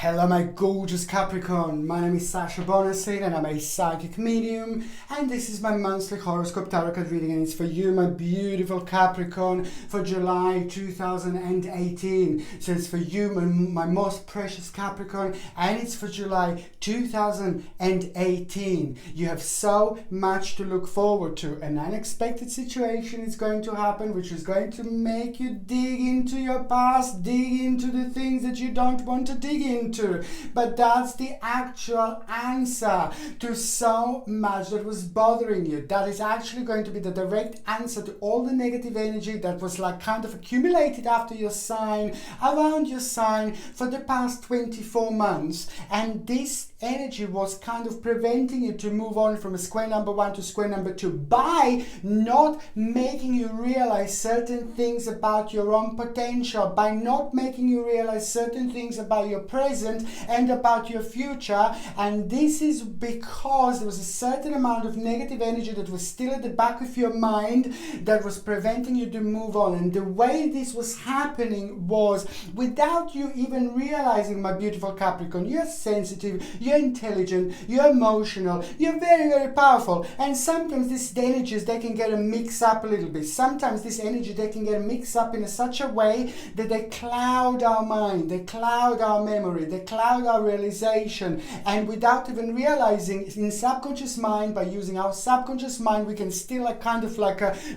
Hello my gorgeous Capricorn, my name is Sasha Bonasin and I'm a psychic medium, and this is my monthly horoscope tarot card reading, and it's for you my beautiful Capricorn for July 2018. So it's for you my most precious Capricorn, and it's for July 2018. You have so much to look forward to. An unexpected situation is going to happen which is going to make you dig into your past, dig into the things that you don't want to dig into. But that's the actual answer to so much that was bothering you. That is actually going to be the direct answer to all the negative energy that was like kind of accumulated after your sign, around your sign for the past 24 months. And this energy was kind of preventing you to move on from a square number 1 to square number 2 by not making you realize certain things about your own potential, by not making you realize certain things about your present and about your future. And this is because there was a certain amount of negative energy that was still at the back of your mind that was preventing you to move on. And the way this was happening was without you even realizing, my beautiful Capricorn, you're sensitive, you're intelligent, you're emotional, you're very, very powerful. And sometimes these energies, they can get a mix up a little bit. Sometimes this energy, they can get mixed up in such a way that they cloud our mind, they cloud our memory, they cloud our realization. And without even realizing, in subconscious mind, by using our subconscious mind, we can still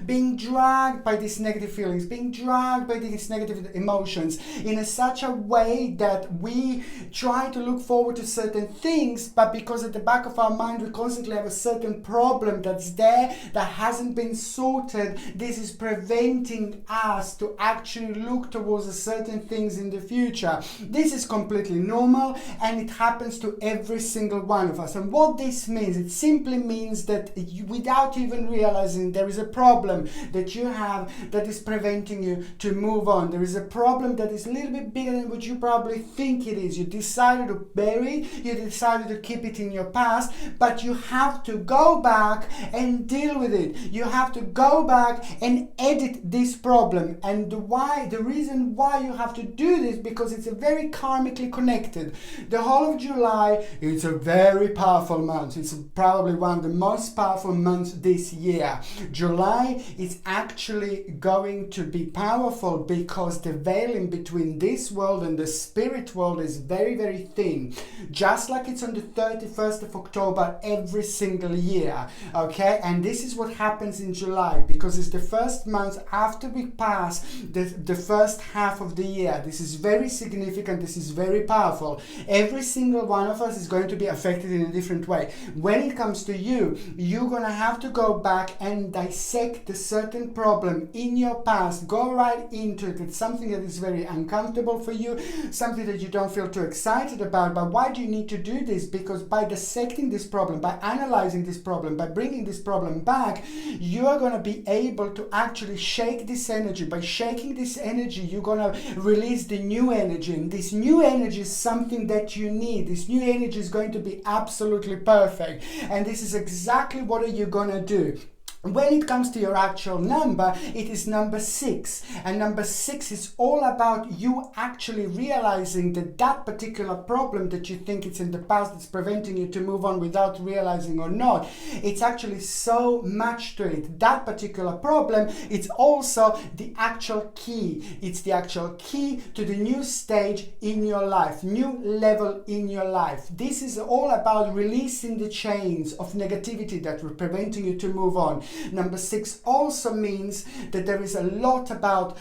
being dragged by these negative feelings, being dragged by these negative emotions in such a way that we try to look forward to certain things, but because at the back of our mind we constantly have a certain problem that's there that hasn't been sorted, this is preventing us to actually look towards certain things in the future. This is completely normal and it happens to every single one of us. And what this means, it simply means that without even realizing, there is a problem that you have that is preventing you to move on. There is a problem that is a little bit bigger than what you probably think it is. You decided to bury it, you decided to keep it in your past, but you have to go back and deal with it. You have to go back and edit this problem. And the reason why you have to do this, because it's a very karmically connected. The whole of July, it's a very powerful month. It's probably one of the most powerful months this year. July is actually going to be powerful because the veil in between this world and the spirit world is very, very thin. Just like it's on the 31st of October every single year, okay? And this is what happens in July, because it's the first month after we pass the first half of the year. This is very significant, this is very powerful. Every single one of us is going to be affected in a different way. When it comes to you, you're gonna have to go back and dissect a certain problem in your past, go right into it. It's something that is very uncomfortable for you, something that you don't feel too excited about. But why do you need to do this? Because by dissecting this problem, by analyzing this problem, by bringing this problem back, you are going to be able to actually shake this energy. By shaking this energy, you're going to release the new energy, and this new energy is something that you need. This new energy is going to be absolutely perfect, and this is exactly what are you going to do. When it comes to your actual number, it is number 6. And number 6 is all about you actually realizing that that particular problem that you think it's in the past that's preventing you to move on without realizing or not, it's actually so much to it. That particular problem, it's also the actual key. It's the actual key to the new stage in your life, new level in your life. This is all about releasing the chains of negativity that were preventing you to move on. Number 6 also means that there is a lot about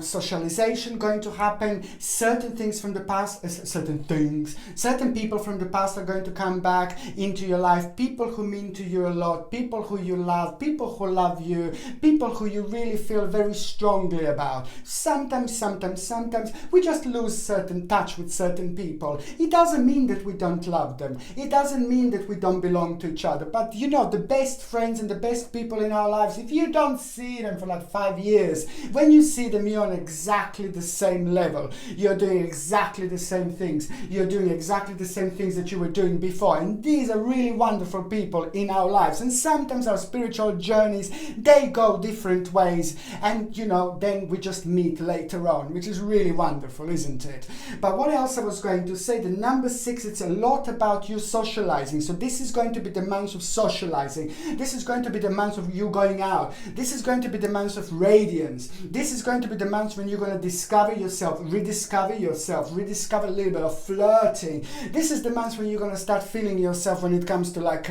socialization going to happen. Certain things from the past, certain people from the past are going to come back into your life. People who mean to you a lot, people who you love, people who love you, people who you really feel very strongly about. Sometimes we just lose certain touch with certain people. It doesn't mean that we don't love them. It doesn't mean that we don't belong to each other. But you know, the best friends and the best people in our lives, if you don't see them for like 5 years, when you see them, you're on exactly the same level. You're doing exactly the same things. You're doing exactly the same things that you were doing before. And these are really wonderful people in our lives. And sometimes our spiritual journeys, they go different ways. And, you know, then we just meet later on, which is really wonderful, isn't it? But what else I was going to say, the number 6, it's a lot about you socializing. So this is going to be the month of socializing. This is going to be the month of you going out. This is going to be the month of radiance. This is going to be the month when you're going to discover yourself, rediscover a little bit of flirting. This is the month when you're going to start feeling yourself when it comes to like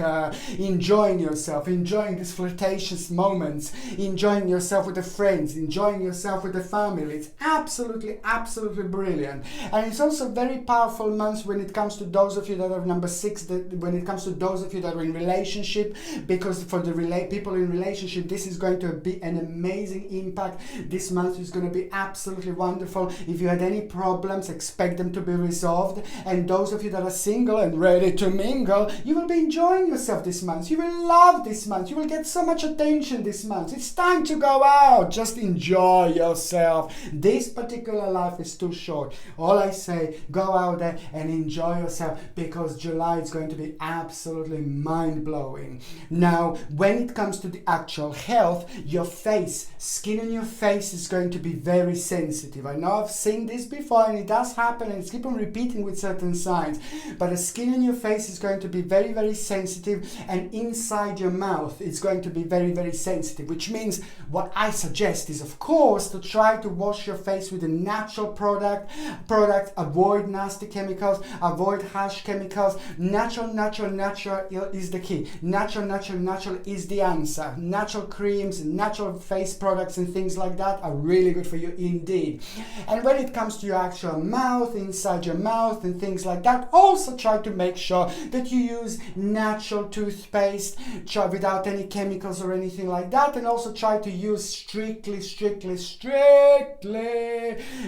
enjoying yourself, enjoying these flirtatious moments, enjoying yourself with the friends, enjoying yourself with the family. It's absolutely, absolutely brilliant. And it's also a very powerful month when it comes to those of you that are number 6, when it comes to those of you that are in relationship, because for the people in relationship, this is going to be an amazing impact. This month is going to be absolutely wonderful. If you had any problems, expect them to be resolved. And those of you that are single and ready to mingle, you will be enjoying yourself this month. You will love this month. You will get so much attention this month. It's time to go out. Just enjoy yourself. This particular life is too short. All I say, go out there and enjoy yourself, because July is going to be absolutely mind-blowing. Now, when it comes to the actual health, your face, skin on your face is going to be very sensitive. I know I've seen this before, and it does happen, and it's keep on repeating with certain signs. But the skin on your face is going to be very, very sensitive, and inside your mouth it's going to be very, very sensitive, which means what I suggest is, of course, to try to wash your face with a natural product, avoid nasty chemicals, avoid harsh chemicals. Natural is the key. Natural is the answer. Natural creams, natural face products and things like that are really good for you indeed. And when it comes to your actual mouth, inside your mouth and things like that, also try to make sure that you use natural toothpaste, without any chemicals or anything like that, and also try to use strictly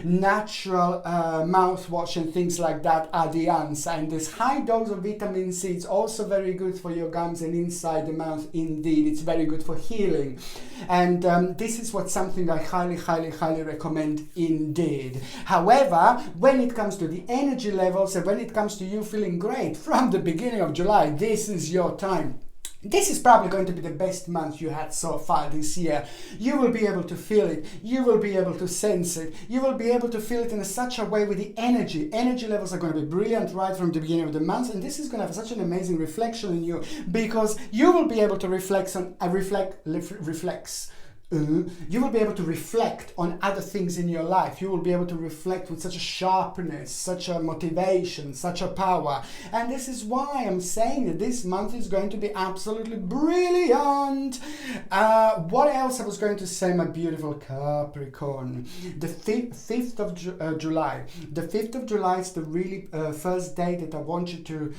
natural mouthwash and things like that are the answer. And this high dose of vitamin C is also very good for your gums and inside the mouth indeed. It's very good for healing. And this is something I highly recommend indeed. However, when it comes to the energy levels and when it comes to you feeling great from the beginning of July, this is your time. This is probably going to be the best month you had so far this year. You will be able to feel it. You will be able to sense it. You will be able to feel it in such a way with the energy. Energy levels are going to be brilliant right from the beginning of the month, and this is going to have such an amazing reflection in you, because you will be able to you will be able to reflect on other things in your life. You will be able to reflect with such a sharpness, such a motivation, such a power. And this is why I'm saying that this month is going to be absolutely brilliant. What else I was going to say, my beautiful Capricorn? The 5th of July. The 5th of July is the really first day that I want you to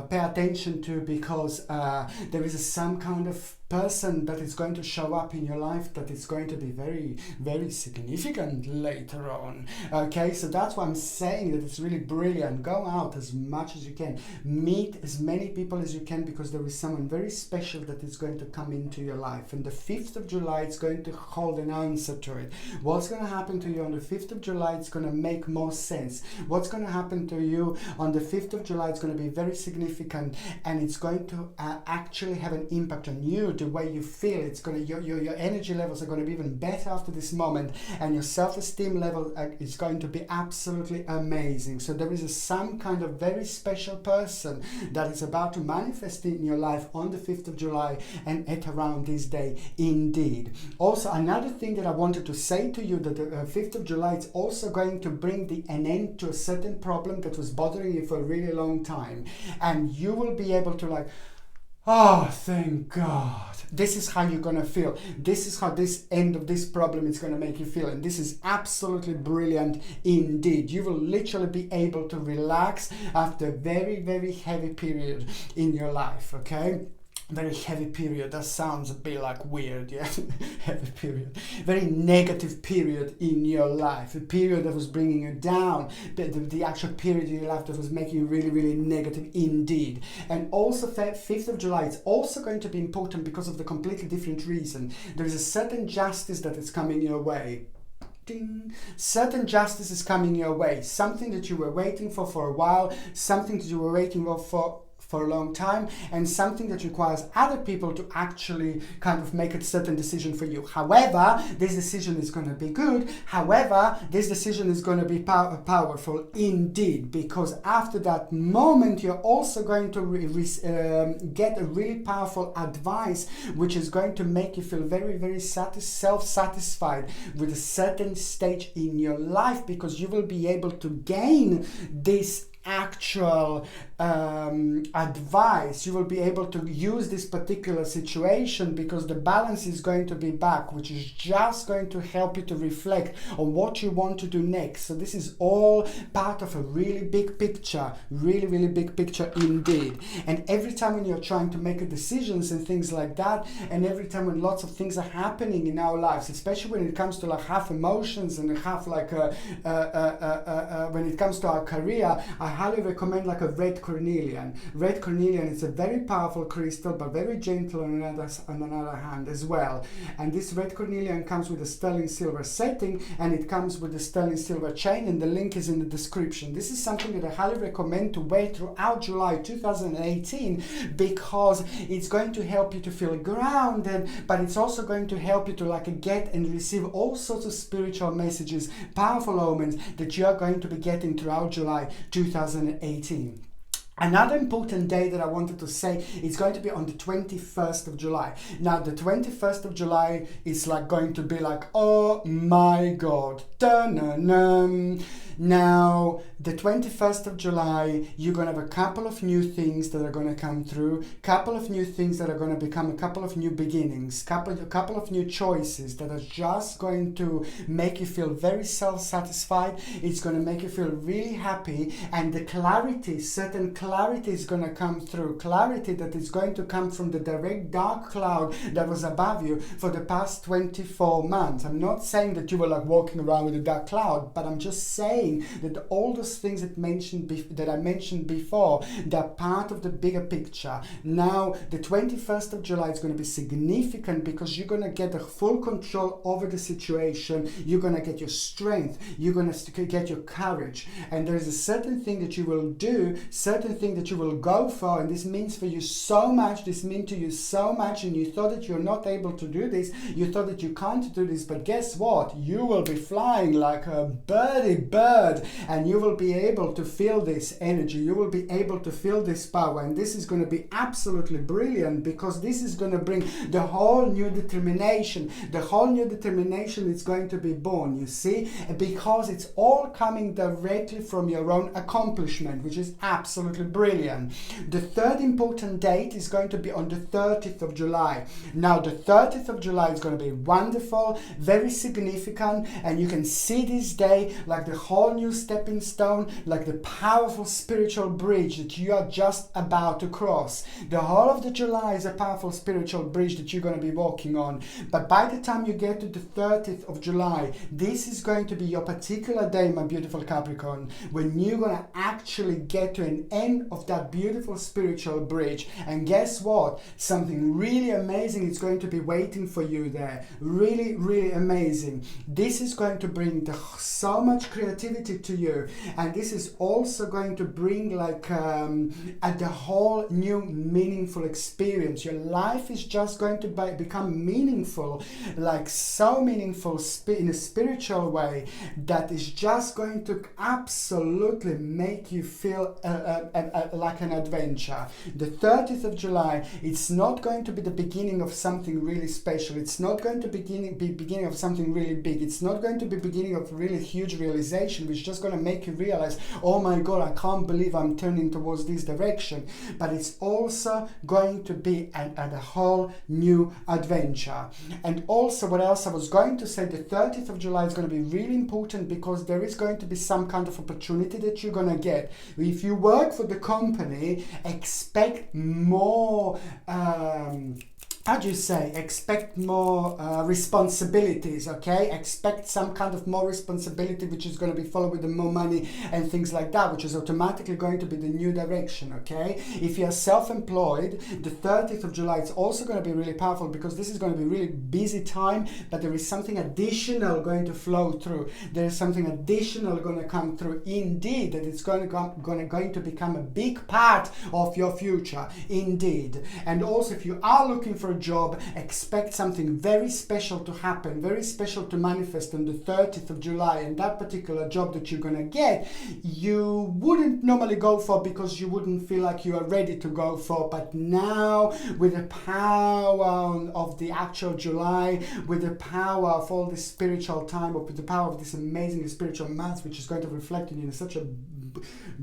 pay attention to, because there is some kind of person that is going to show up in your life that is going to be very, very significant later on. Okay, so that's why I'm saying that it's really brilliant. Go out as much as you can. Meet as many people as you can, because there is someone very special that is going to come into your life. And the 5th of July, it's going to hold an answer to it. What's going to happen to you on the 5th of July, it's going to make more sense. What's going to happen to you on the 5th of July, it's going to be very significant, and it's going to actually have an impact on you. The way you feel, it's going to your energy levels are going to be even better after this moment, and your self-esteem level is going to be absolutely amazing. So there is some kind of very special person that is about to manifest in your life on the 5th of July and at around this day indeed. Also, another thing that I wanted to say to you, that the 5th of July is also going to bring an end to a certain problem that was bothering you for a really long time, and you will be able to oh, thank God. This is how you're going to feel. This is how this end of this problem is going to make you feel. And this is absolutely brilliant indeed. You will literally be able to relax after a very, very heavy period in your life, okay? very heavy period. That sounds a bit like weird, yeah. Heavy period, very negative period in your life, a period that was bringing you down, the actual period in your life that was making you really, really negative indeed. And also 5th of July, it's also going to be important because of the completely different reason. There is a certain justice that is coming your way. Ding. Certain justice is coming your way, something that you were waiting for a while, something that you were waiting for a long time, and something that requires other people to actually kind of make a certain decision for you. However, this decision is going to be good. However, this decision is going to be powerful indeed, because after that moment, you're also going to get a really powerful advice, which is going to make you feel very, very self-satisfied with a certain stage in your life, because you will be able to gain this actual advice. You will be able to use this particular situation because the balance is going to be back, which is just going to help you to reflect on what you want to do next. So this is all part of a really big picture, really, really big picture indeed. And every time when you're trying to make decisions and things like that, and every time when lots of things are happening in our lives, especially when it comes to like half emotions and half like when it comes to our career, I highly recommend like a red cornelian. Red cornelian is a very powerful crystal, but very gentle on another hand as well. And this red cornelian comes with a sterling silver setting, and it comes with a sterling silver chain, and the link is in the description. This is something that I highly recommend to wear throughout July 2018, because it's going to help you to feel grounded, but it's also going to help you to like get and receive all sorts of spiritual messages, powerful omens that you are going to be getting throughout July 2018. Another important day that I wanted to say is going to be on the 21st of July. Now, the 21st of July is like going to be like, oh my God. Dun-dun-dun. Now, the 21st of July, you're going to have a couple of new things that are going to come through, couple of new things that are going to become a couple of new beginnings, a couple of new choices that are just going to make you feel very self-satisfied. It's going to make you feel really happy, and the clarity, certain clarity is going to come through, clarity that is going to come from the direct dark cloud that was above you for the past 24 months. I'm not saying that you were like walking around with a dark cloud, but I'm just saying that all those things that I mentioned before, they're part of the bigger picture. Now, the 21st of July is going to be significant because you're going to get a full control over the situation. You're going to get your strength. You're going to get your courage. And there's a certain thing that you will do, certain thing that you will go for, and this means for you so much, this means to you so much, and you thought that you're not able to do this, you thought that you can't do this, but guess what? You will be flying like a birdie bird, and you will be able to feel this energy, you will be able to feel this power, and this is going to be absolutely brilliant, because this is going to bring the whole new determination. The whole new determination is going to be born, you see, because it's all coming directly from your own accomplishment, which is absolutely brilliant. The third important date is going to be on the 30th of July. Now, the 30th of July is going to be wonderful, very significant, and you can see this day like the whole new stepping stone, like the powerful spiritual bridge that you are just about to cross. The whole of the July is a powerful spiritual bridge that you're going to be walking on. But by the time you get to the 30th of July, this is going to be your particular day, my beautiful Capricorn, when you're going to actually get to an end of that beautiful spiritual bridge. And guess what? Something really amazing is going to be waiting for you there. Really, really amazing. This is going to bring so much creativity to you, and this is also going to bring like the whole new meaningful experience. Your life is just going to become meaningful, like so meaningful in a spiritual way, that is just going to absolutely make you feel like an adventure. The 30th of July, it's not going to be the beginning of something really special. It's not going to be beginning of something really big. It's not going to be beginning of really huge realization. situation, which is just going to make you realize, oh my God, I can't believe I'm turning towards this direction. But it's also going to be a whole new adventure. And also, what else I was going to say, the 30th of July is going to be really important because there is going to be some kind of opportunity that you're going to get. If you work for the company, expect more expect more responsibilities, okay? Expect some kind of more responsibility, which is going to be followed with the more money and things like that, which is automatically going to be the new direction, okay? If you're self-employed, the 30th of July is also going to be really powerful because this is going to be really busy time, but there is something additional going to flow through. There is something additional going to come through, indeed, that it's going to become a big part of your future, indeed. And also, if you are looking for a job, expect something very special to happen, very special to manifest on the 30th of July. And that particular job that you're going to get, you wouldn't normally go for because you wouldn't feel like you are ready to go for. But now, with the power of the actual July, with the power of all this spiritual time, or with the power of this amazing spiritual mass, which is going to reflect in such a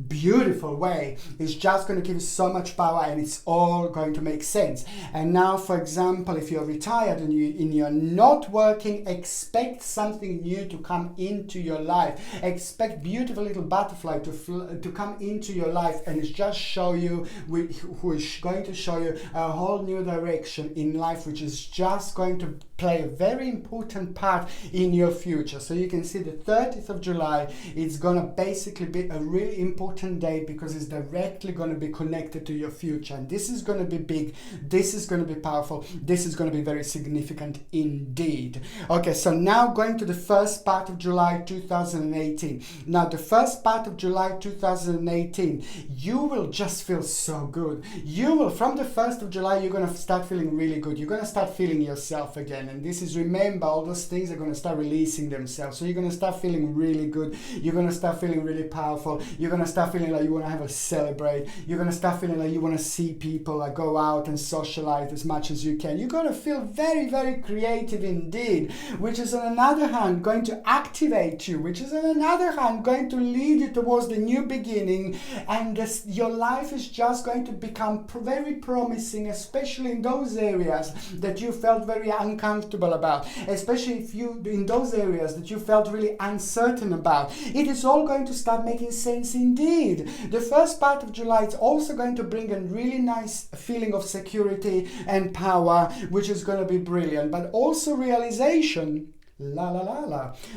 beautiful way, it's just going to give you so much power, and it's all going to make sense. And now, for example, if you're retired and you're not working, expect something new to come into your life. Expect beautiful little butterfly to come into your life, and it's just show you, who is going to show you a whole new direction in life, which is just going to play a very important part in your future. So you can see the 30th of July, it's gonna basically be a really important day because it's directly going to be connected to your future, and this is going to be big, this is going to be powerful, this is going to be very significant indeed. Okay, so now going to the first part of July 2018. Now the first part of July 2018, you will just feel so good. You will, from the 1st of July, you're going to start feeling really good. You're going to start feeling yourself again, and this is, remember, all those things are going to start releasing themselves. So you're going to start feeling really good. You're going to start feeling really powerful. You're going to start feeling like you want to have a celebrate. You're going to start feeling like you want to see people, like go out and socialize as much as you can. You're going to feel very, very creative indeed, which is on another hand going to activate you, which is on another hand going to lead you towards the new beginning, and your life is just going to become very promising, especially in those areas that you felt very uncomfortable about, especially if you, in those areas that you felt really uncertain about. It is all going to start making sense indeed. The first part of July is also going to bring a really nice feeling of security and power, which is going to be brilliant, but also realization.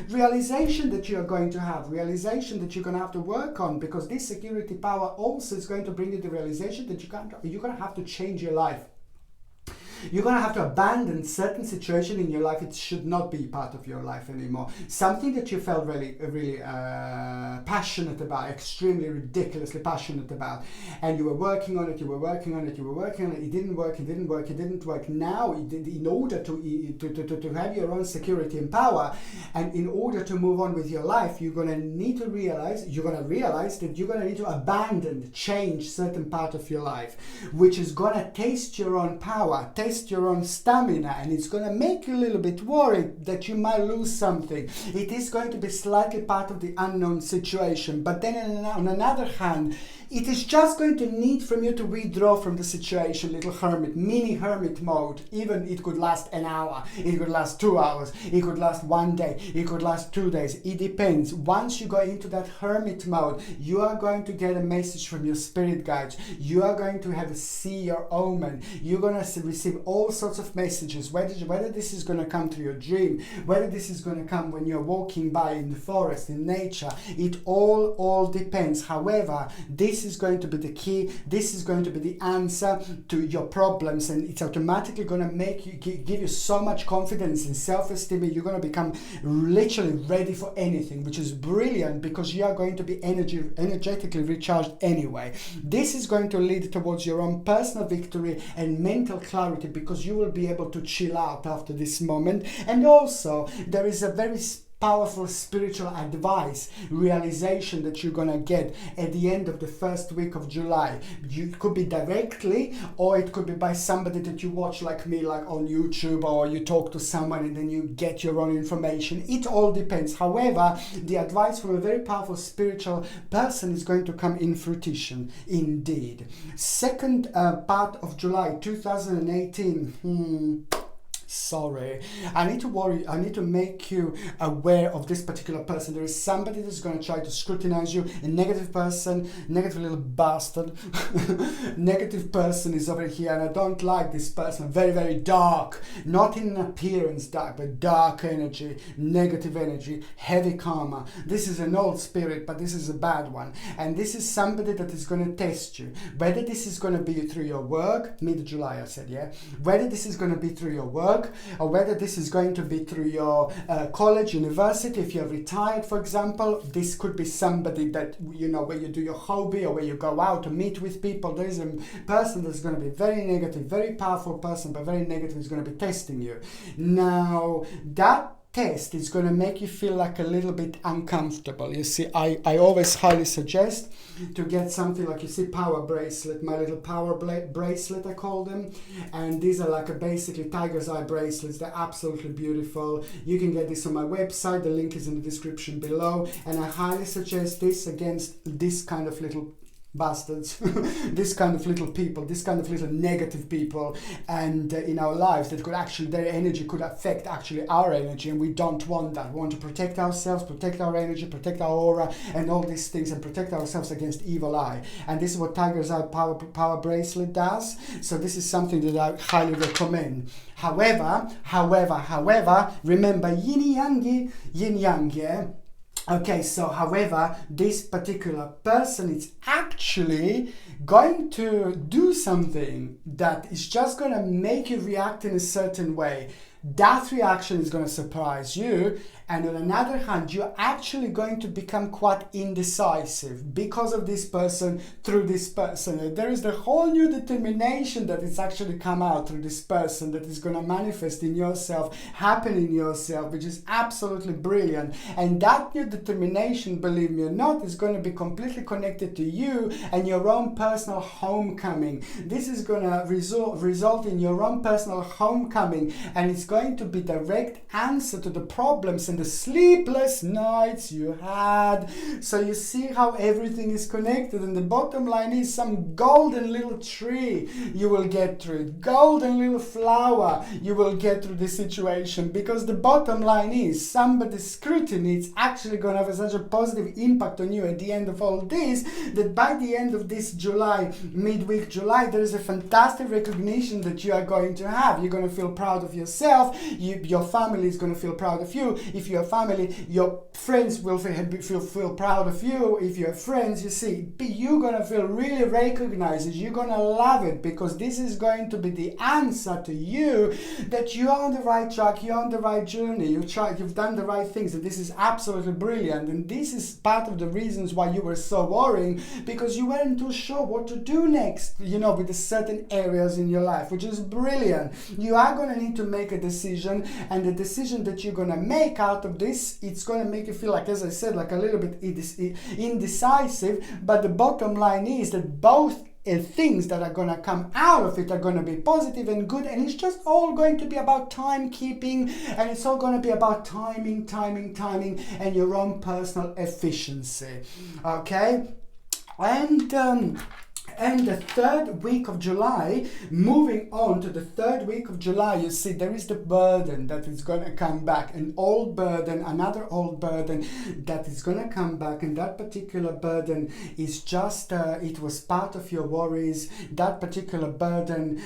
Realization that you are going to have, realization that you're going to have to work on, because this security power also is going to bring you the realization that you're going to have to change your life. You're going to have to abandon certain situation in your life. It should not be part of your life anymore. Something that you felt really, really passionate about, extremely ridiculously passionate about, and you were working on it, you were working on it, you were working on it, it didn't work, it didn't work, it didn't work. Now, in order to have your own security and power, and in order to move on with your life, you're going to need to realize, that you're going to need to abandon, change certain part of your life, which is going to taste your own power, taste your own stamina, and it's going to make you a little bit worried that you might lose something. It is going to be slightly part of the unknown situation, but then on another hand, it is just going to need from you to withdraw from the situation, little hermit, mini hermit mode. Even it could last an hour, it could last 2 hours, it could last 1 day, it could last 2 days. It depends. Once you go into that hermit mode, you are going to get a message from your spirit guides. You are going to see your omen. You're going to receive all sorts of messages, whether this is going to come through your dream, whether this is going to come when you're walking by in the forest, in nature. It all depends. However, this is going to be the key. This is going to be the answer to your problems, and it's automatically going to make you, give you so much confidence and self-esteem. You're going to become literally ready for anything, which is brilliant because you are going to be energetically recharged anyway. This is going to lead towards your own personal victory and mental clarity, because you will be able to chill out after this moment. And also, there is a very powerful spiritual advice, realization that you're gonna get at the end of the first week of July. It could be directly, or it could be by somebody that you watch like me, like on YouTube, or you talk to someone and then you get your own information. It all depends. However, the advice from a very powerful spiritual person is going to come in fruition indeed. Second part of July 2018. Sorry, I need to make you aware of this particular person. There is somebody that's going to try to scrutinize you. A negative person, negative little bastard. Negative person is over here, and I don't like this person. Very, very dark. Not in appearance dark, but dark energy, negative energy, heavy karma. This is an old spirit, but this is a bad one. And this is somebody that is going to test you. Whether this is going to be through your work, mid-July I said, yeah? Whether this is going to be through your work, or whether this is going to be through your college, university. If you're retired, for example, this could be somebody that, you know, where you do your hobby or where you go out to meet with people. There is a person that's going to be very negative, very powerful person, but very negative, is going to be testing you. Now, that test is going to make you feel like a little bit uncomfortable. You see, I always highly suggest to get something like, you see, power bracelet, my little power bracelet I call them, and these are like basically tiger's eye bracelets. They're absolutely beautiful. You can get this on my website, the link is in the description below, and I highly suggest this against this kind of little bastards, this kind of little people, this kind of little negative people, and in our lives that could actually, their energy could affect actually our energy, and we don't want that. We want to protect ourselves, protect our energy, protect our aura, and all these things, and protect ourselves against evil eye. And this is what Tiger's Eye power bracelet does. So this is something that I highly recommend. However, remember yin yang, yeah? Okay, so however, this particular person is actually going to do something that is just going to make you react in a certain way. That reaction is going to surprise you, and on another hand, you're actually going to become quite indecisive because of this person, through this person. There is the whole new determination that it's actually come out through this person that is going to manifest in yourself, happen in yourself, which is absolutely brilliant. And that new determination, believe me or not, is going to be completely connected to you and your own personal homecoming. This is going to result in your own personal homecoming, and it's going to be direct answer to the problems and the sleepless nights you had. So you see how everything is connected, and the bottom line is some golden little tree you will get through it, golden little flower you will get through this situation, because the bottom line is somebody's scrutiny is actually going to have such a positive impact on you at the end of all this, that by the end of this July, midweek July, there is a fantastic recognition that you are going to have. You're going to feel proud of yourself. Your family is going to feel proud of you. If you're a family, your friends will feel proud of you. If you're friends, you see, you're going to feel really recognized. You're going to love it, because this is going to be the answer to you that you're on the right track, you're on the right journey, you've done the right things, and this is absolutely brilliant. And this is part of the reasons why you were so worrying, because you weren't too sure what to do next, you know, with the certain areas in your life, which is brilliant. You are going to need to make a decision, and the decision that you're going to make out of this, it's going to make you feel like, as I said, like a little bit indecisive, but the bottom line is that both things that are going to come out of it are going to be positive and good, and it's just all going to be about timekeeping, and it's all going to be about timing, and your own personal efficiency. Okay, and the third week of July, moving on to the third week of July, you see there is the burden that is going to come back, an old burden, another old burden that is going to come back, and that particular burden is just, it was part of your worries. That particular burden,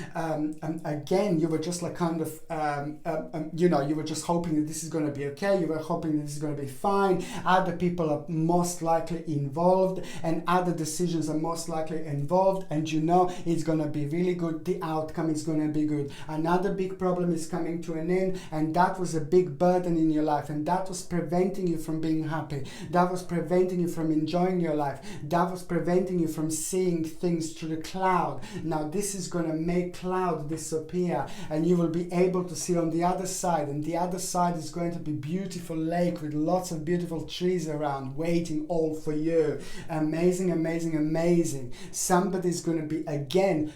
again, you were just like kind of, you know, you were just hoping that this is going to be okay, you were hoping that this is going to be fine, other people are most likely involved, and other decisions are most likely involved involved, and you know it's going to be really good. The outcome is going to be good. Another big problem is coming to an end, and that was a big burden in your life, and that was preventing you from being happy. That was preventing you from enjoying your life. That was preventing you from seeing things through the cloud. Now this is going to make cloud disappear, and you will be able to see on the other side, and the other side is going to be beautiful lake with lots of beautiful trees around waiting all for you. Amazing, amazing, amazing. Somebody's going to be again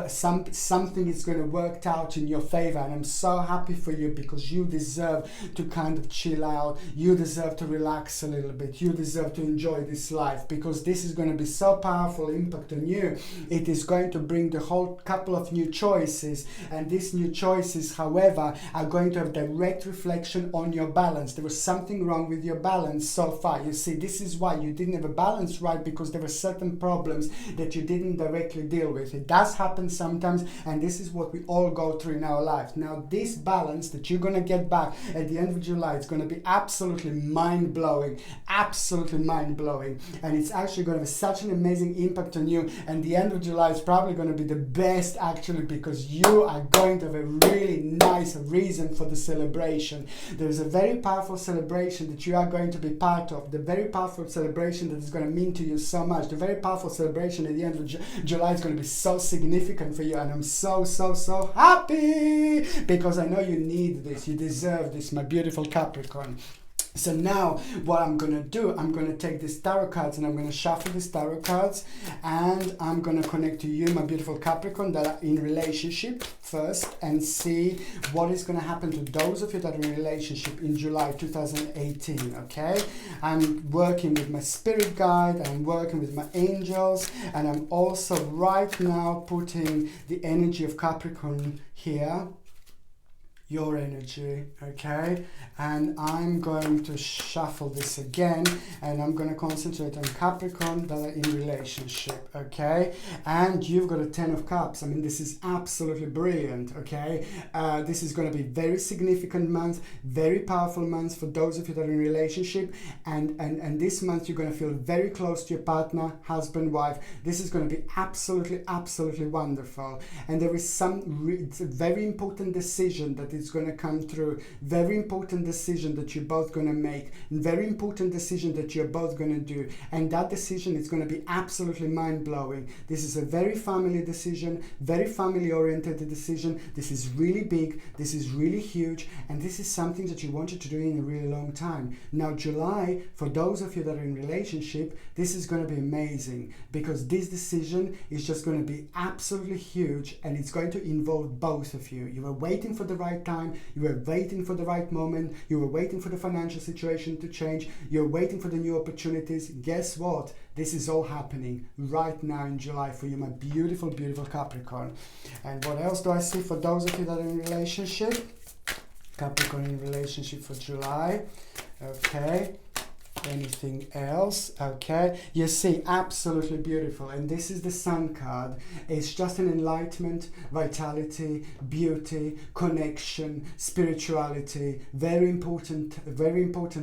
something is going to work out in your favor, and I'm so happy for you, because you deserve to kind of chill out. You deserve to relax a little bit. You deserve to enjoy this life, because this is going to be so powerful impact on you. It is going to bring the whole couple of new choices, and these new choices, however, are going to have direct reflection on your balance. There was something wrong with your balance so far. You see, this is why you didn't have a balance right, because there were certain problems that you didn't directly deal with. It does happen sometimes, and this is what we all go through in our life. Now this balance that you're going to get back at the end of July, it's going to be absolutely mind-blowing, and it's actually going to have such an amazing impact on you. And the end of July is probably going to be the best, actually, because you are going to have a really nice reason for the celebration. There's a very powerful celebration that you are going to be part of, the very powerful celebration that is going to mean to you so much. The very powerful celebration at the end of July is going to be so significant for you, and I'm so happy, because I know you need this, you deserve this, my beautiful Capricorn. So now what I'm going to do, I'm going to take these tarot cards, and I'm going to shuffle these tarot cards, and I'm going to connect to you, my beautiful Capricorn, that are in relationship first, and see what is going to happen to those of you that are in relationship in July 2018, okay? I'm working with my spirit guide, I'm working with my angels, and I'm also right now putting the energy of Capricorn here, your energy, okay? And I'm going to shuffle this again, and I'm going to concentrate on Capricorn that are in relationship, okay? And you've got a 10 of Cups. I mean, this is absolutely brilliant, okay? This is going to be very significant month, very powerful month for those of you that are in relationship, and this month you're going to feel very close to your partner, husband, wife. This is going to be absolutely wonderful. And there is it's a very important decision that is going to come through, very important decision that you're both going to make, very important decision that you're both going to do, and that decision is going to be absolutely mind-blowing. This is a very family decision, very family-oriented decision. This is really big, this is really huge, and this is something that you wanted to do in a really long time. Now July, for those of you that are in relationship, this is going to be amazing, because this decision is just going to be absolutely huge, and it's going to involve both of you. You were waiting for the right time, you were waiting for the right moment, you were waiting for the financial situation to change, you're waiting for the new opportunities. Guess what? This is all happening right now in July for you, my beautiful Capricorn. And what else do I see for those of you that are in relationship? Capricorn in relationship for July, okay. Anything else? Okay, you see, absolutely beautiful. And this is the Sun card. It's just an enlightenment, vitality, beauty, connection, spirituality. Very important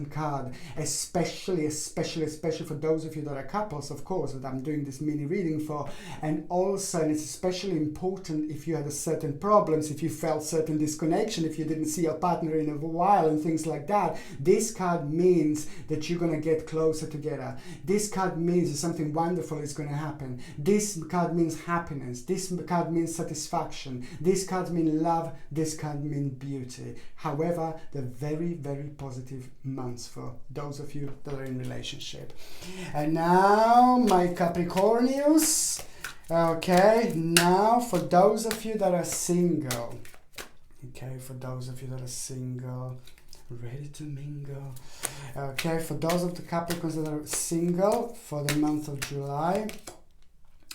card, especially for those of you that are couples, of course, that I'm doing this mini reading for. And also, and it's especially important if you had a certain problems, if you felt certain disconnection, if you didn't see your partner in a while and things like that. This card means that you're going to get closer together. This card means that something wonderful is going to happen. This card means happiness. This card means satisfaction. This card means love. This card means beauty. However, they're very positive months for those of you that are in relationship. And now, my Capricornius. Okay, now for those of you that are single. Okay, for those of you that are single, ready to mingle. Okay, for those of the Capricorns that are single for the month of July.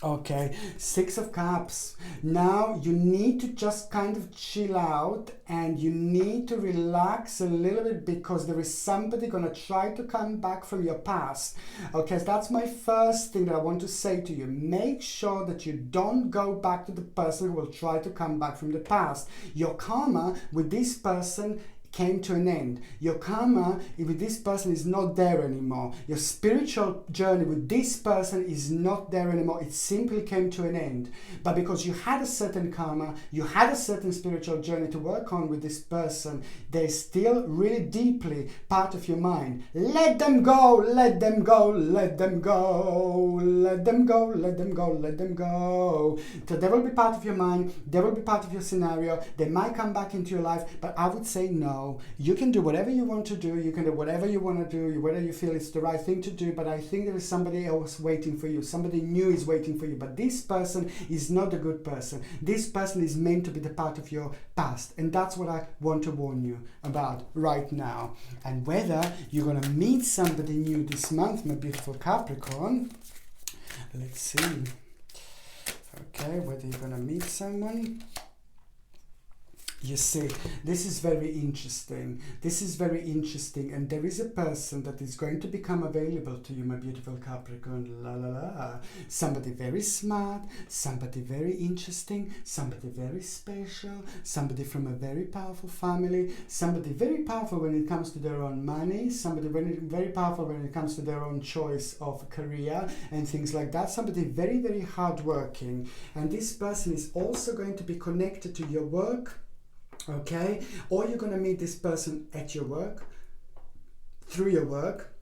Okay, 6 of Cups. Now you need to just kind of chill out, and you need to relax a little bit, because there is somebody gonna try to come back from your past. Okay, so that's my first thing that I want to say to you. Make sure that you don't go back to the person who will try to come back from the past. Your karma with this person came to an end. Your karma with this person is not there anymore. Your spiritual journey with this person is not there anymore. It simply came to an end. But because you had a certain karma, you had a certain spiritual journey to work on with this person, they're still really deeply part of your mind. Let them go, let them go, let them go, let them go, let them go, let them go. So they will be part of your mind, they will be part of your scenario, they might come back into your life, but I would say no. You can do whatever you want to do, you can do whatever you want to do, whether you feel it's the right thing to do, but I think there is somebody else waiting for you, somebody new is waiting for you, but this person is not a good person. This person is meant to be the part of your past, and that's what I want to warn you about right now. And whether you're going to meet somebody new this month, my beautiful Capricorn, let's see. Okay, whether you're going to meet someone. You see, this is very interesting. This is very interesting, and there is a person that is going to become available to you, my beautiful Capricorn. La la la. Somebody very smart, somebody very interesting, somebody very special, somebody from a very powerful family, somebody very powerful when it comes to their own money, somebody very powerful when it comes to their own choice of career and things like that. Somebody very, very hardworking, and this person is also going to be connected to your work. Okay, or you're going to meet this person at your work, through your work,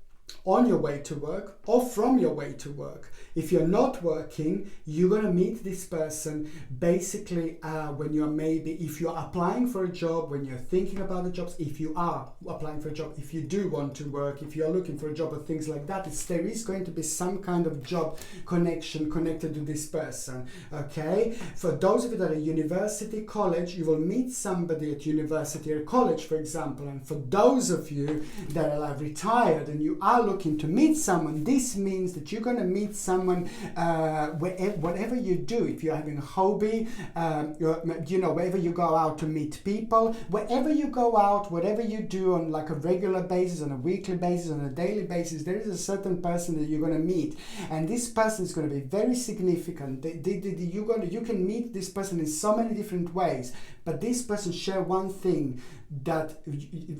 on your way to work, or from your way to work. If you're not working, you're going to meet this person basically when you're if you're applying for a job, when you're thinking about the jobs, if you are applying for a job, if you do want to work, if you're looking for a job or things like that, there is going to be some kind of job connection connected to this person. Okay, for those of you that are university, college, you will meet somebody at university or college, for example. And for those of you that are like retired and you are looking to meet someone, this means that you're going to meet someone whatever you do. If you're having a hobby, wherever you go out to meet people, wherever you go out, whatever you do on like a regular basis, on a weekly basis, on a daily basis, there is a certain person that you're going to meet, and this person is going to be very significant. You can meet this person in so many different ways, but this person share one thing that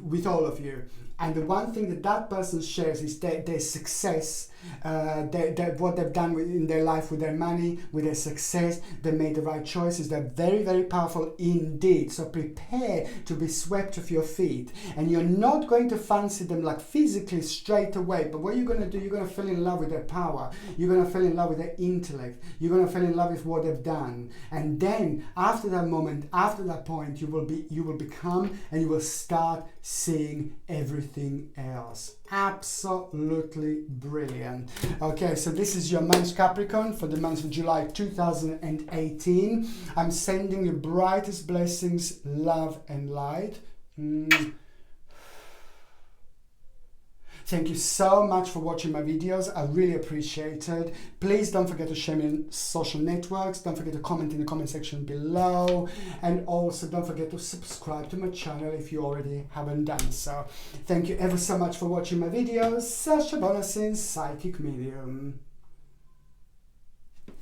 with all of you, and the one thing that person shares is their success, what they've done in their life with their money, with their success. They made the right choices. They're very, very powerful indeed. So prepare to be swept off your feet, and you're not going to fancy them like physically straight away, but what you're going to do, you're going to fall in love with their power, you're going to fall in love with their intellect, you're going to fall in love with what they've done, and then after that moment, after that point, you will become, and you will start seeing everything else. Absolutely brilliant. Okay, so this is your month, Capricorn, for the month of July 2018. I'm sending you brightest blessings, love and light. Thank you so much for watching my videos. I really appreciate it. Please don't forget to share me on social networks. Don't forget to comment in the comment section below. And also don't forget to subscribe to my channel if you already haven't done so. Thank you ever so much for watching my videos. Sasha Bonasin, Psychic Medium.